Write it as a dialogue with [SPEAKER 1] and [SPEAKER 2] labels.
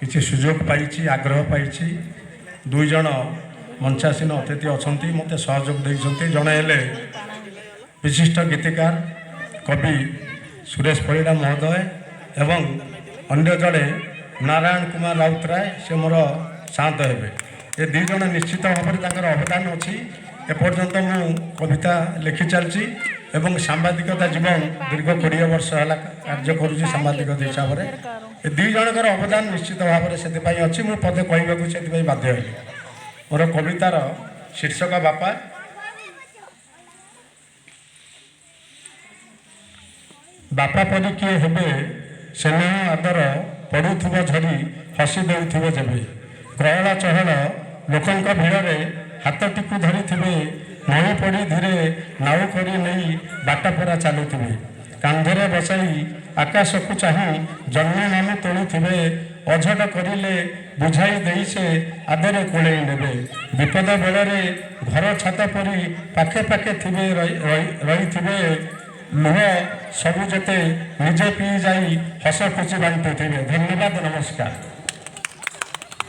[SPEAKER 1] किसी सुजोग पाई आग्रह पाई दुई जन मंचासीन अतिथि अच्छा मत सहयोग देते जड़े हेले विशिष्ट गीतिकार कवि सुरेश परिड़ा महोदय एवं अन्य जड़े नारायण कुमार राउतराय से मोर शांत हे ये दी जन निश्चित भाव में अवदान अच्छी एपर्यंत मु कविता लिखि चलती एवं सांबादिकता जीवन दीर्घ 20 वर्ष है कार्य करुँच सांबादिक हिसाब से ये दी जनकर अवदान निश्चित भाव में से अच्छी मुझे पदे कहवाक बाध्य हली मोर कवितार शीर्षक बापा बापा परी किए हेबे स्नेह आदर पड़ुथुब झरी हसी देउथुब जेबे गहला चहल लोकंक भिड़े हाथटीकू धरी नई पड़ी धीरे नाउ करी नहीं बाटपरा चलुवे कांधरे बसाई आकाश को चाह जन्म नाम तोड़ुवे अझट करिले बुझाई दे से आदरे कोड़े नेबे विपद बेले घर छात परी पाखे पाखे थे रही लुह सबु जेते निजे पी जाई हस खुशी बांटुवे। धन्यवाद, नमस्कार।